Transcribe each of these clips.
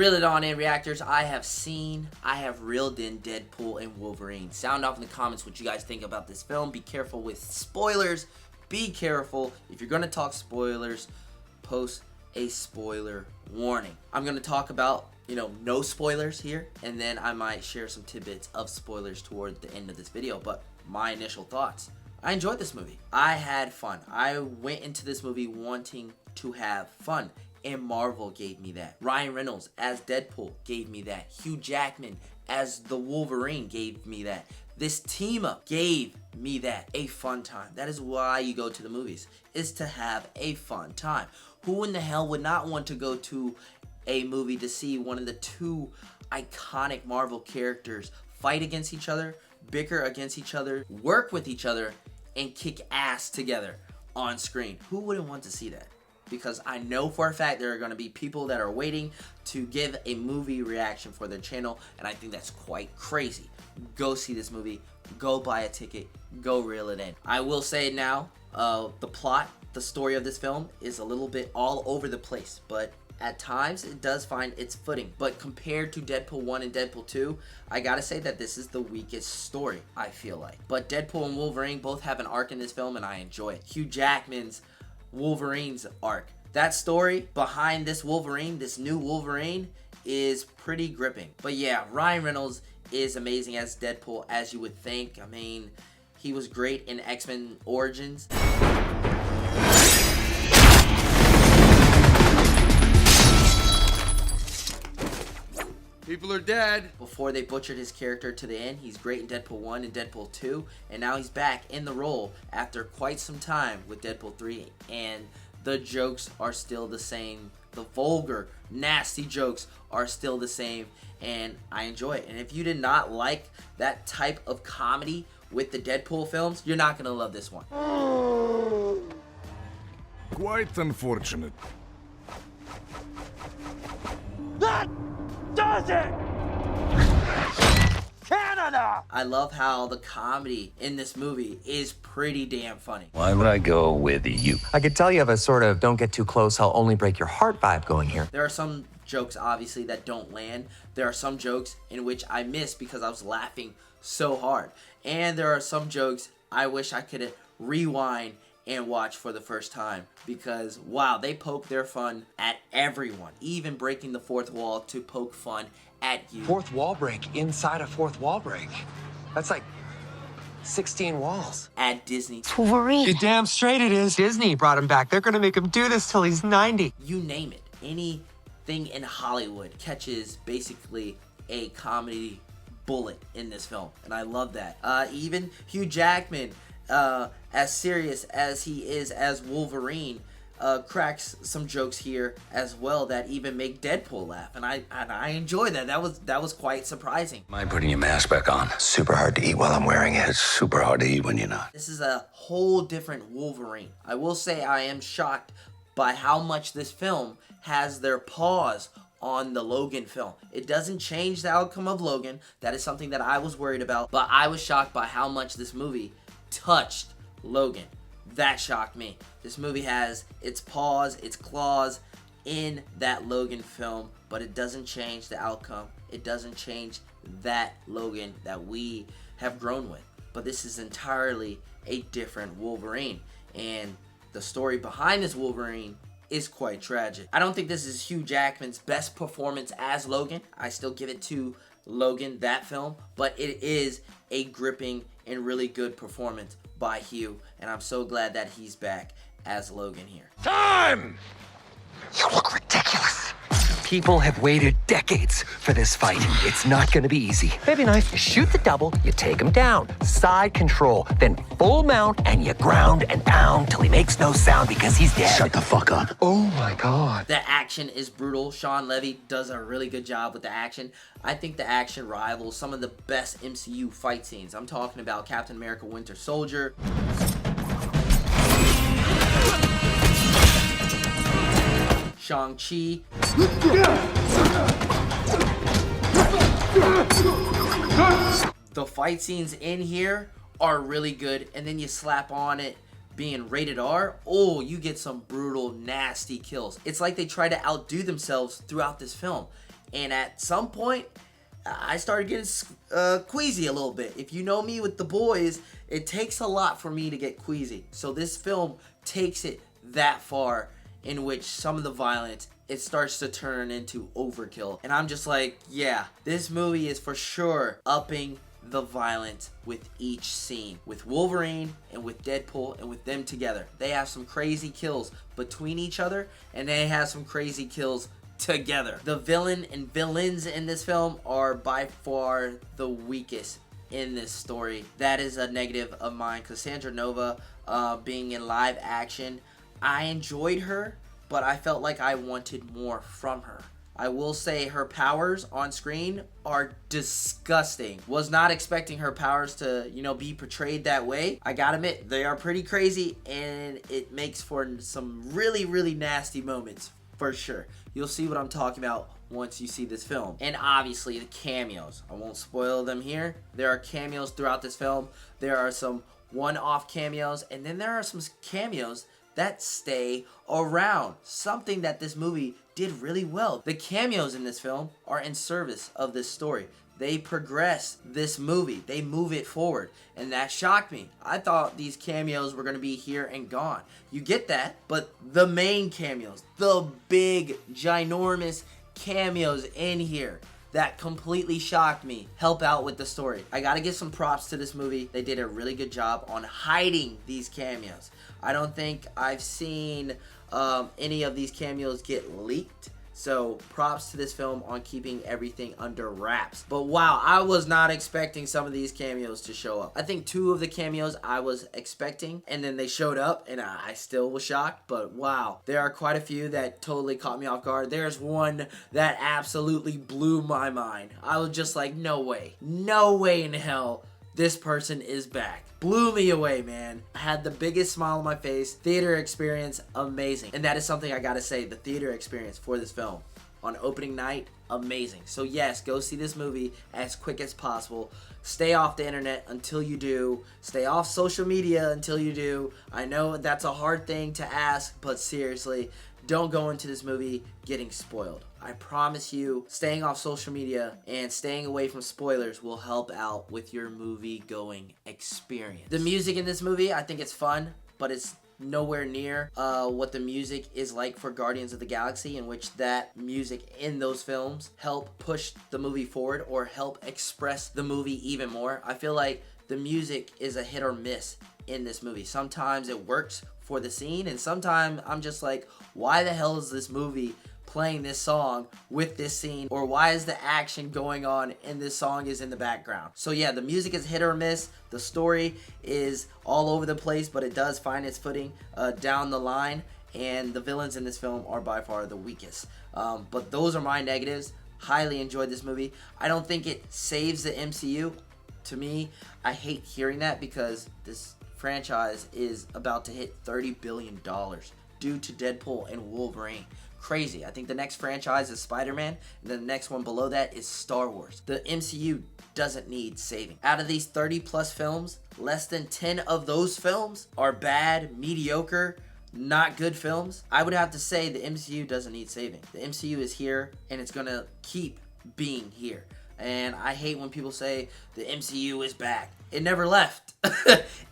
Reel it on in, reactors. I have reeled in Deadpool and Wolverine. Sound off in the comments what you guys think about this film. Be careful with spoilers. Be careful. If you're going to talk spoilers, post a spoiler warning. I'm going to talk about, no spoilers here, and then I might share some tidbits of spoilers toward the end of this video. But my initial thoughts. I enjoyed this movie. I had fun. I went into this movie wanting to have fun, and Marvel gave me that. Ryan Reynolds as Deadpool gave me that. Hugh Jackman as the Wolverine gave me that. This team up gave me that. A fun time. That is why you go to the movies, is to have a fun time. Who in the hell would not want to go to a movie to see one of the two iconic Marvel characters fight against each other, bicker against each other, work with each other, and kick ass together on screen? Who wouldn't want to see that? Because I know for a fact there are going to be people that are waiting to give a movie reaction for their channel, and I think that's quite crazy. Go see this movie. Go buy a ticket. Go reel it in. I will say now, the plot, the story of this film is a little bit all over the place, but at times it does find its footing. But compared to Deadpool 1 and Deadpool 2, I gotta say that this is the weakest story, I feel like. But Deadpool and Wolverine both have an arc in this film, and I enjoy it. Hugh Jackman's Wolverine's arc, that story behind this Wolverine, this new Wolverine, is pretty gripping. But yeah, Ryan Reynolds is amazing as Deadpool, as you would think. I mean, he was great in X-Men Origins. People are dead. Before they butchered his character to the end, he's great in Deadpool 1 and Deadpool 2, and now he's back in the role after quite some time with Deadpool 3, and the jokes are still the same. The vulgar, nasty jokes are still the same, and I enjoy it. And if you did not like that type of comedy with the Deadpool films, you're not going to love this one. Quite unfortunate. That does it! Canada! I love how the comedy in this movie is pretty damn funny. Why would I go with you? I could tell you have a sort of don't get too close, I'll only break your heart vibe going here. There are some jokes, obviously, that don't land. There are some jokes in which I missed because I was laughing so hard. And there are some jokes I wish I could rewind and watch for the first time, because wow, they poke their fun at everyone, even breaking the fourth wall to poke fun at you. Fourth wall break inside a fourth wall break. That's like 16 walls. At Disney. Wolverine. You're damn straight it is. Disney brought him back. They're gonna make him do this till he's 90. You name it. Anything in Hollywood catches basically a comedy bullet in this film, and I love that. Even Hugh Jackman, as serious as he is as Wolverine, cracks some jokes here as well that even make Deadpool laugh, and I enjoy that. That was quite surprising. Am I putting your mask back on? Super hard to eat while I'm wearing it. It's super hard to eat when you're not. This is a whole different Wolverine. I will say I am shocked by how much this film has their paws on the Logan film. It doesn't change the outcome of Logan. That is something that I was worried about, but I was shocked by how much this movie touched Logan. That shocked me. This movie has its paws, its claws in that Logan film, but it doesn't change the outcome. It doesn't change that Logan that we have grown with. But this is entirely a different Wolverine, and the story behind this Wolverine is quite tragic. I don't think this is Hugh Jackman's best performance as Logan. I still give it to Logan, that film, but it is a gripping and really good performance by Hugh, and I'm so glad that he's back as Logan here. Time! You look ridiculous. People have waited decades for this fight. It's not gonna be easy. Baby knife. You shoot the double, you take him down. Side control, then full mount, and you ground and pound till he makes no sound because he's dead. Shut the fuck up. Oh my God. The action is brutal. Shawn Levy does a really good job with the action. I think the action rivals some of the best MCU fight scenes. I'm talking about Captain America Winter Soldier, Shang-Chi, the fight scenes in here are really good, and then you slap on it being rated R, oh, you get some brutal, nasty kills. It's like they try to outdo themselves throughout this film, And at some point, I started getting queasy a little bit. If you know me with the boys, it takes a lot for me to get queasy. So this film takes it that far, in which some of the violence, it starts to turn into overkill. And I'm just like, yeah, this movie is for sure upping the violence with each scene. With Wolverine and with Deadpool and with them together. They have some crazy kills between each other, and they have some crazy kills together. The villain and villains in this film are by far the weakest in this story. That is a negative of mine. Cassandra Nova being in live action, I enjoyed her, but I felt like I wanted more from her. I will say her powers on screen are disgusting. Was not expecting her powers to, be portrayed that way. I gotta admit, they are pretty crazy, and it makes for some really, really nasty moments, for sure. You'll see what I'm talking about once you see this film. And obviously, the cameos. I won't spoil them here. There are cameos throughout this film. There are some one-off cameos, and then there are some cameos that stay around. Something that this movie did really well. The cameos in this film are in service of this story. They progress this movie. They move it forward. And that shocked me. I thought these cameos were going to be here and gone. You get that, but the main cameos, the big, ginormous cameos in here, that completely shocked me, help out with the story. I gotta give some props to this movie. They did a really good job on hiding these cameos. I don't think I've seen any of these cameos get leaked. So props to this film on keeping everything under wraps. But wow, I was not expecting some of these cameos to show up. I think 2 of the cameos I was expecting, and then they showed up, and I still was shocked. But wow, there are quite a few that totally caught me off guard. There's one that absolutely blew my mind. I was just like, no way in hell this person is back. Blew me away, man. I had the biggest smile on my face. Theater experience, amazing. And that is something I gotta say, the theater experience for this film on opening night, amazing. So yes, go see this movie as quick as possible. Stay off the internet until you do. Stay off social media until you do. I know that's a hard thing to ask, but seriously, don't go into this movie getting spoiled. I promise you, staying off social media and staying away from spoilers will help out with your movie-going experience. The music in this movie, I think it's fun, but it's nowhere near what the music is like for Guardians of the Galaxy, in which that music in those films help push the movie forward or help express the movie even more. I feel like the music is a hit or miss in this movie. Sometimes it works for the scene, and sometimes I'm just like, why the hell is this movie playing this song with this scene, or why is the action going on and this song is in the background? So yeah, the music is hit or miss. The story is all over the place, but it does find its footing down the line, and the villains in this film are by far the weakest. But those are my negatives. Highly enjoyed this movie. I don't think it saves the MCU. To me, I hate hearing that, because this franchise is about to hit $30 billion due to Deadpool and Wolverine. Crazy. I think the next franchise is Spider-Man, and then the next one below that is Star Wars. The MCU doesn't need saving. Out of these 30 plus films, less than 10 of those films are bad, mediocre, not good films. I would have to say the MCU doesn't need saving. The MCU is here, and it's gonna keep being here. And I hate when people say the MCU is back. It never left.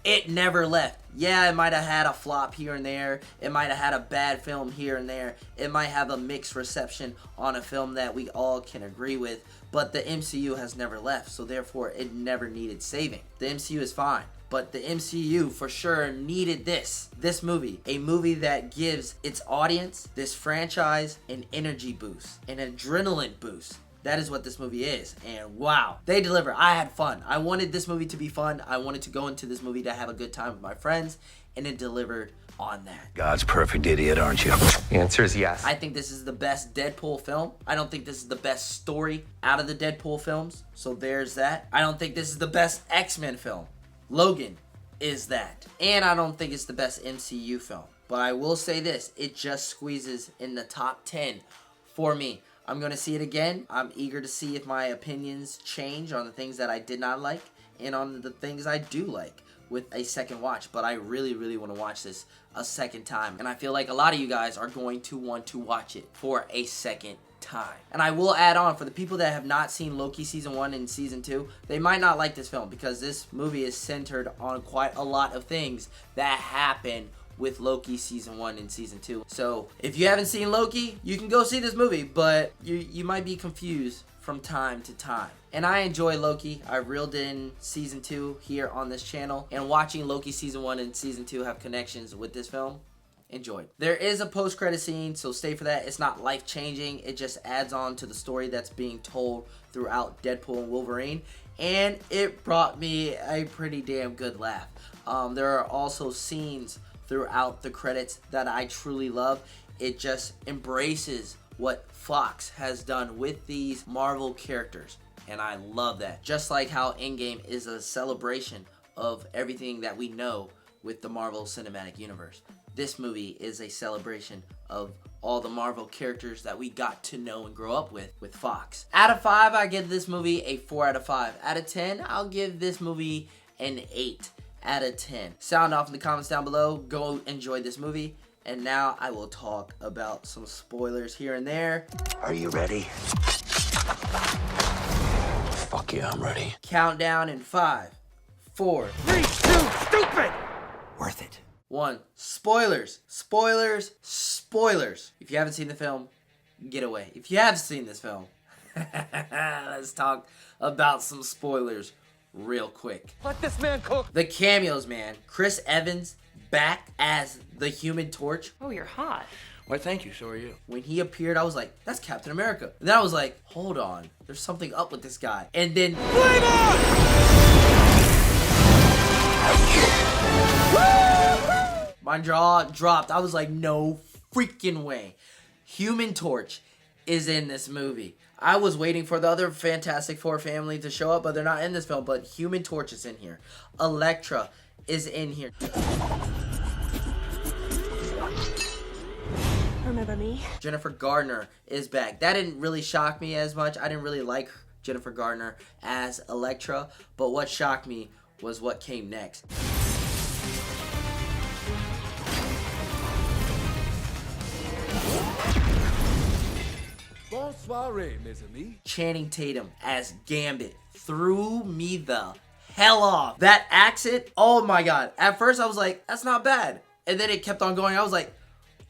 It never left. Yeah, it might have had a flop here and there. It might have had a bad film here and there. It might have a mixed reception on a film that we all can agree with. But the MCU has never left, so therefore it never needed saving. The MCU is fine. But the MCU for sure needed this movie. A movie that gives its audience, this franchise, an energy boost, an adrenaline boost. That is what this movie is. And wow, they deliver. I had fun. I wanted this movie to be fun. I wanted to go into this movie to have a good time with my friends, and it delivered on that. God's perfect idiot, aren't you? The answer is yes. I think this is the best Deadpool film. I don't think this is the best story out of the Deadpool films. So there's that. I don't think this is the best X-Men film. Logan is that. And I don't think it's the best MCU film. But I will say this, it just squeezes in the top 10 for me. I'm going to see it again. I'm eager to see if my opinions change on the things that I did not like and on the things I do like with a second watch. But I really, really want to watch this a second time. And I feel like a lot of you guys are going to want to watch it for a second time. And I will add on, for the people that have not seen Loki Season 1 and Season 2, they might not like this film because this movie is centered on quite a lot of things that happen with Loki Season 1 and Season 2. So if you haven't seen Loki, you can go see this movie, but you might be confused from time to time. And I enjoy Loki. I reeled in Season 2 here on this channel, and watching Loki Season 1 and Season 2 have connections with this film, enjoyed. There is a post-credit scene, so stay for that. It's not life-changing. It just adds on to the story that's being told throughout Deadpool and Wolverine, and it brought me a pretty damn good laugh. There are also scenes throughout the credits that I truly love. It just embraces what Fox has done with these Marvel characters, and I love that. Just like how Endgame is a celebration of everything that we know with the Marvel Cinematic Universe, this movie is a celebration of all the Marvel characters that we got to know and grow up with Fox. Out of 5, I give this movie a 4 out of 5. Out of 10, I'll give this movie an 8 out of 10. Sound off in the comments down below. Go enjoy this movie. And now I will talk about some spoilers here and there. Are you ready? Fuck yeah, I'm ready. Countdown in 5, 4, 3, 2, stupid! Worth it. 1. Spoilers. Spoilers. Spoilers. If you haven't seen the film, get away. If you have seen this film, let's talk about some spoilers real quick. Let this man cook. The cameos, man. Chris Evans back as the Human Torch. Oh, you're hot. Why, thank you. So are you. When he appeared, I was like, that's Captain America. And then I was like, hold on. There's something up with this guy. And then... my jaw dropped. I was like, no freaking way. Human Torch is in this movie. I was waiting for the other Fantastic Four family to show up, but they're not in this film. But Human Torch is in here. Elektra is in here. Remember me? Jennifer Garner is back. That didn't really shock me as much. I didn't really like Jennifer Garner as Elektra, but what shocked me was what came next. Bonsoir, mes amis. Channing Tatum as Gambit threw me the hell off. That accent, oh my god. At first I was like, that's not bad. And then it kept on going. I was like,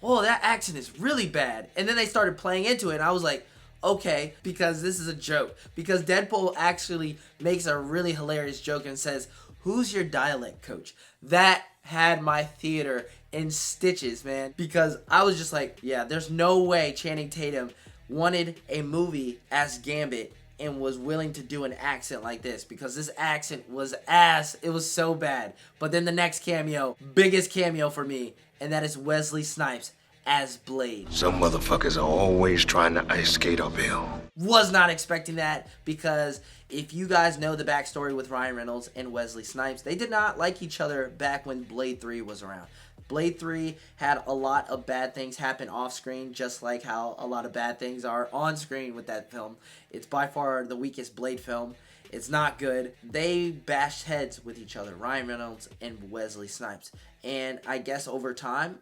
whoa, that accent is really bad. And then they started playing into it, and I was like, okay, because this is a joke. Because Deadpool actually makes a really hilarious joke and says, who's your dialect coach? That had my theater in stitches, man. Because I was just like, yeah, there's no way Channing Tatum wanted a movie as Gambit and was willing to do an accent like this, because this accent was ass. It was so bad. But then the next cameo, biggest cameo for me, and that is Wesley Snipes as Blade. Some motherfuckers are always trying to ice skate uphill. Was not expecting that, because if you guys know the backstory with Ryan Reynolds and Wesley Snipes, they did not like each other back when Blade 3 was around. Blade 3 had a lot of bad things happen off screen, just like how a lot of bad things are on screen with that film. It's by far the weakest Blade film. It's not good. They bashed heads with each other, Ryan Reynolds and Wesley Snipes. And I guess over time,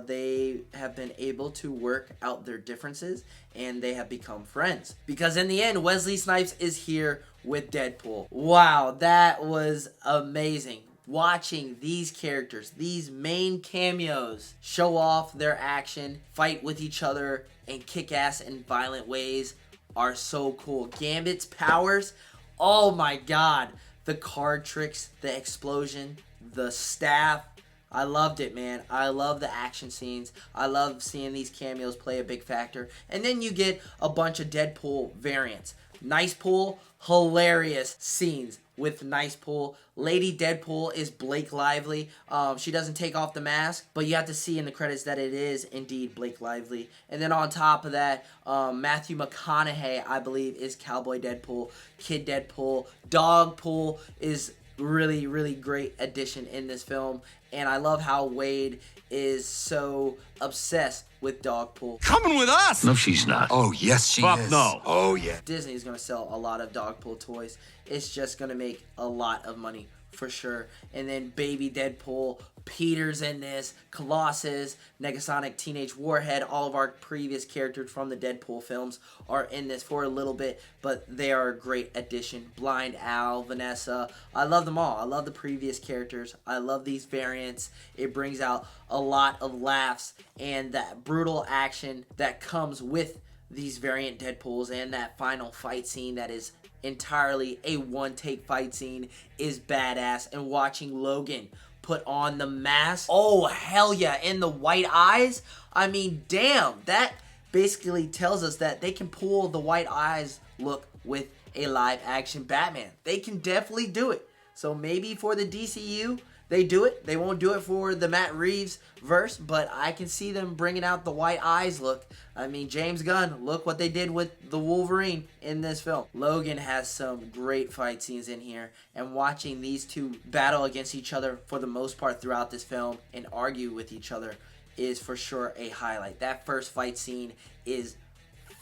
they have been able to work out their differences, and they have become friends. Because in the end, Wesley Snipes is here with Deadpool. Wow, that was amazing. Watching these characters, these main cameos, show off their action, fight with each other, and kick ass in violent ways are so cool. Gambit's powers, oh my god. The card tricks, the explosion, the staff. I loved it, man. I love the action scenes. I love seeing these cameos play a big factor. And then you get a bunch of Deadpool variants. Nice Pool, hilarious scenes with Nice Pool. Lady Deadpool is Blake Lively. She doesn't take off the mask, but you have to see in the credits that it is indeed Blake Lively. And then on top of that, Matthew McConaughey, I believe, is Cowboy Deadpool. Kid Deadpool. Dogpool is really, really great addition in this film. And I love how Wade is so obsessed with Dogpool. Coming with us! No, she's not. Oh, yes, she Fuck is. no. Oh, yeah. Disney is going to sell a lot of Dogpool toys. It's just going to make a lot of money for sure. And then Baby Deadpool, Peter's in this, Colossus, Negasonic, Teenage Warhead, all of our previous characters from the Deadpool films are in this for a little bit, but they are a great addition. Blind Al, Vanessa, I love them all. I love the previous characters. I love these variants. It brings out a lot of laughs and that brutal action that comes with these variant Deadpools, and that final fight scene that is entirely a one-take fight scene is badass. And watching Logan put on the mask, oh hell yeah, and the white eyes, I mean damn, that basically tells us that they can pull the white eyes look with a live action Batman. They can definitely do it. So maybe for the DCU they do it. They won't do it for the Matt Reeves verse, but I can see them bringing out the white eyes look. I mean, James Gunn, look what they did with the Wolverine in this film. Logan has some great fight scenes in here, and watching these two battle against each other for the most part throughout this film and argue with each other is for sure a highlight. That first fight scene is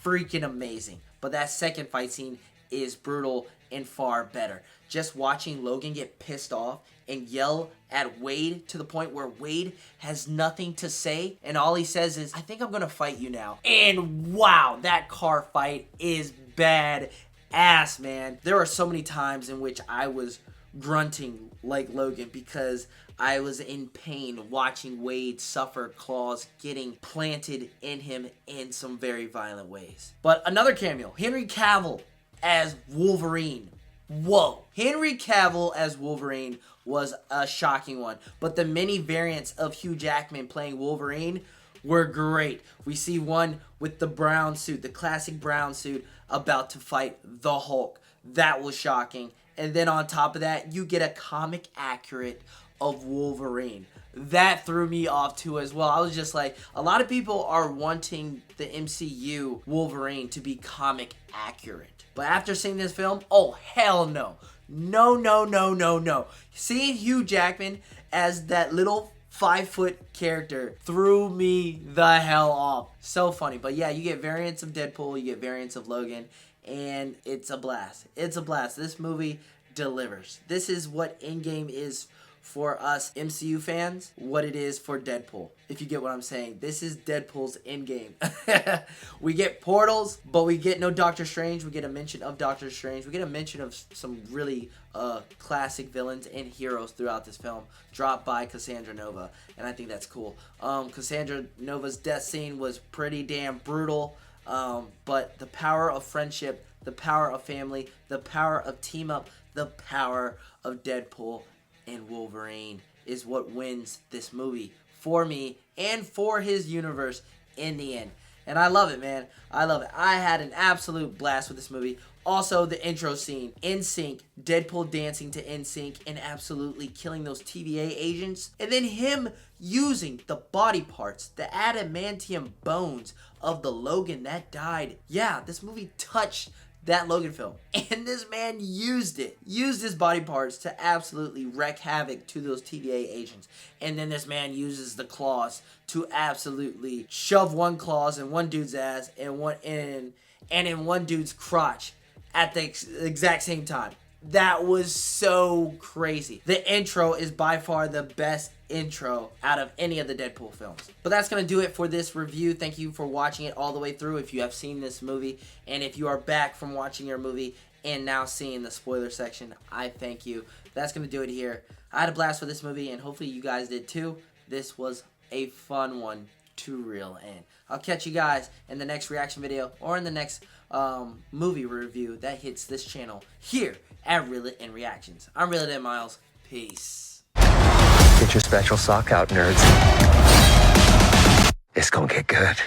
freaking amazing, but that second fight scene is brutal and far better. Just watching Logan get pissed off and yell at Wade to the point where Wade has nothing to say, and all he says is, I think I'm gonna fight you now. And wow, that car fight is bad ass, man. There are so many times in which I was grunting like Logan because I was in pain watching Wade suffer claws getting planted in him in some very violent ways. But another cameo, Henry Cavill as Wolverine. Whoa. Henry Cavill as Wolverine was a shocking one, but the many variants of Hugh Jackman playing Wolverine were great. We see one with the brown suit, the classic brown suit, about to fight the Hulk. That was shocking. And then on top of that, you get a comic accurate of Wolverine. That threw me off too as well. I was just like, a lot of people are wanting the MCU Wolverine to be comic accurate. But after seeing this film, oh hell no. No. Seeing Hugh Jackman as that little 5-foot character threw me the hell off. So funny. But yeah, you get variants of Deadpool, you get variants of Logan, and it's a blast. It's a blast. This movie delivers. This is what Endgame is for us MCU fans, what it is for Deadpool, if you get what I'm saying. This is Deadpool's Endgame. We get portals, but we get no Doctor Strange. We get a mention of Doctor Strange. We get a mention of some really classic villains and heroes throughout this film, dropped by Cassandra Nova, and I think that's cool. Cassandra Nova's death scene was pretty damn brutal, but the power of friendship, the power of family, the power of team up, the power of Deadpool and Wolverine is what wins this movie for me and for his universe in the end. And I love it, man. I love it. I had an absolute blast with this movie. Also, the intro scene, NSYNC, Deadpool dancing to NSYNC and absolutely killing those TVA agents. And then him using the body parts, the adamantium bones of the Logan that died. Yeah, this movie touched that Logan film, and this man used his body parts to absolutely wreak havoc to those TVA agents. And then this man uses the claws to absolutely shove one claws in one dude's ass and in one dude's crotch at the exact same time. That was so crazy. The intro is by far the best intro out of any of the Deadpool films. But that's going to do it for this review. Thank you for watching it all the way through if you have seen this movie. And if you are back from watching your movie and now seeing the spoiler section, I thank you. That's going to do it here. I had a blast with this movie, and hopefully you guys did too. This was a fun one to reel in. I'll catch you guys in the next reaction video or in the next movie review that hits this channel here at Reel It In Reactions. I'm Reel It In Miles. Peace. Get your special sock out, nerds. It's gonna get good.